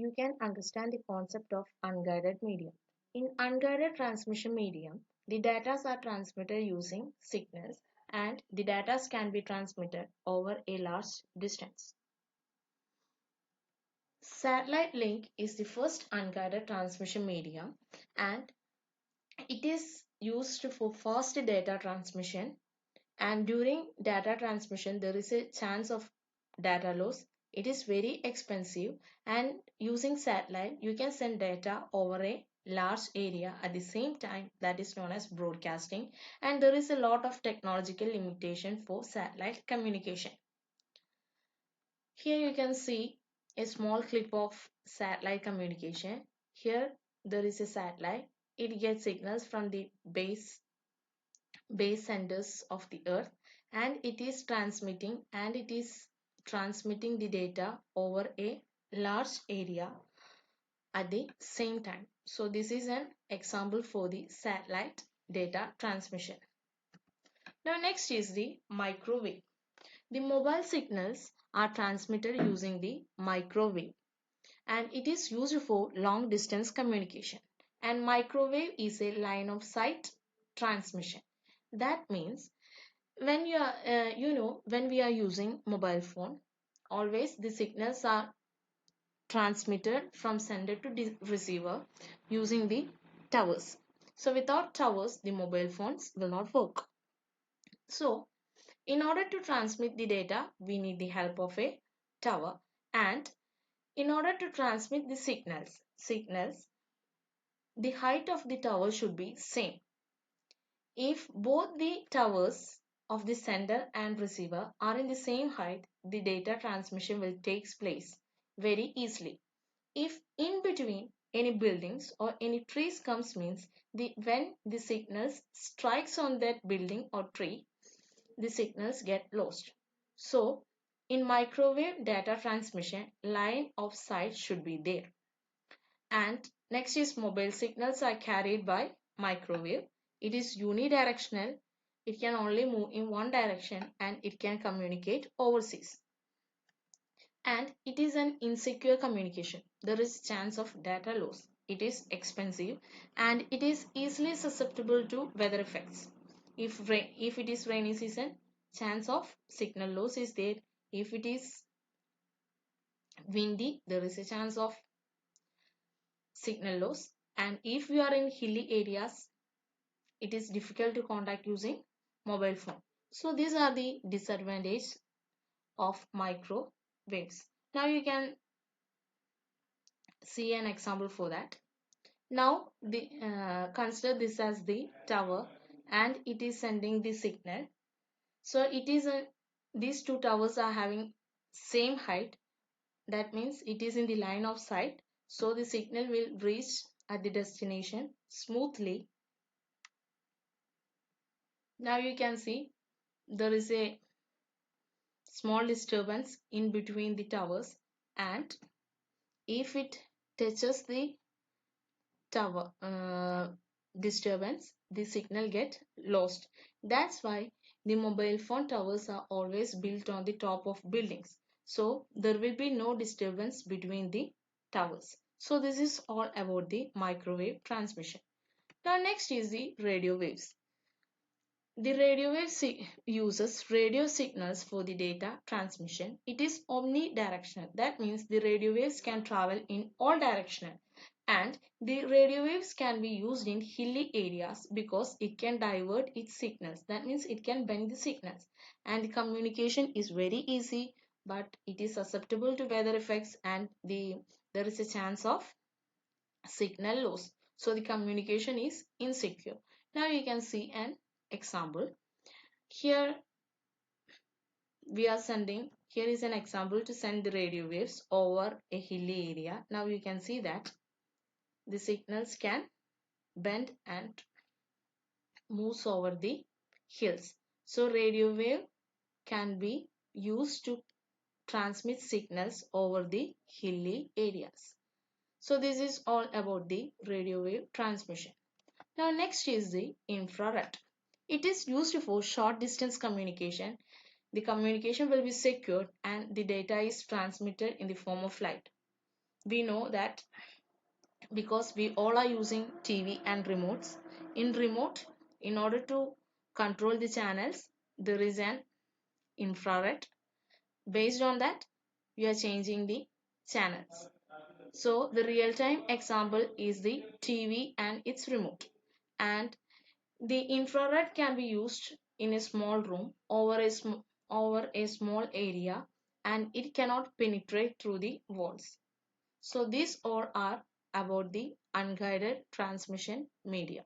you can understand the concept of unguided medium. In unguided transmission medium, the data are transmitted using signals and the data can be transmitted over a large distance. Satellite link is the first unguided transmission medium and it is used for fast data transmission, and during data transmission there is a chance of data loss. It is very expensive, and using satellite you can send data over a large area at the same time, that is known as broadcasting, and there is a lot of technological limitation for satellite communication. Here you can see a small clip of satellite communication. Here there is a satellite. It gets signals from the base centers of the earth, and it is transmitting the data over a large area at the same time. So this is an example for the satellite data transmission. Now next is the microwave. The mobile signals are transmitted using the microwave, and it is used for long distance communication. And microwave is a line of sight transmission. That means when you are when we are using mobile phone, always the signals are transmitted from sender to receiver using the towers. So without towers the mobile phones will not work. So in order to transmit the data we need the help of a tower, and in order to transmit the signals, the height of the tower should be same. If both the towers of the sender and receiver are in the same height, the data transmission will take place very easily. If in between any buildings or any trees comes, means when the signals strikes on that building or tree, the signals get lost. So in microwave data transmission, line of sight should be there. And next is mobile signals are carried by microwave. It is unidirectional. It can only move in one direction and it can communicate overseas. And it is an insecure communication. There is chance of data loss. It is expensive and it is easily susceptible to weather effects. If it is rainy season, chance of signal loss is there. If it is windy, there is a chance of signal loss, and if you are in hilly areas it is difficult to contact using mobile phone. So these are the disadvantages of microwaves. Now you can see an example for that. Now consider this as the tower and it is sending the signal. So it is these two towers are having same height, that means it is in the line of sight, so the signal will reach at the destination smoothly. Now you can see there is a small disturbance in between the towers, and if it touches the tower disturbance, the signal get lost. That's why the mobile phone towers are always built on the top of buildings, so there will be no disturbance between the towers. So this is all about the microwave transmission. Now next is the radio waves. The radio wave uses radio signals for the data transmission. It is omnidirectional. That means the radio waves can travel in all directions, and the radio waves can be used in hilly areas because it can divert its signals. That means it can bend the signals, and the communication is very easy, but it is susceptible to weather effects, and there is a chance of signal loss. So the communication is insecure. Now you can see an example. Here we are sending, here is an example to send the radio waves over a hilly area. Now you can see that the signals can bend and moves over the hills. So radio wave can be used to transmit signals over the hilly areas. So this is all about the radio wave transmission. Now next is the infrared. It is used for short distance communication. The communication will be secured and the data is transmitted in the form of light. we know that because we all are using TV and remotes. In remote, in order to control the channels, there is an infrared. Based on that, we are changing the channels. So the real-time example is the TV and its remote. And the infrared can be used in a small room over a small area, and it cannot penetrate through the walls. So these all are about the unguided transmission media.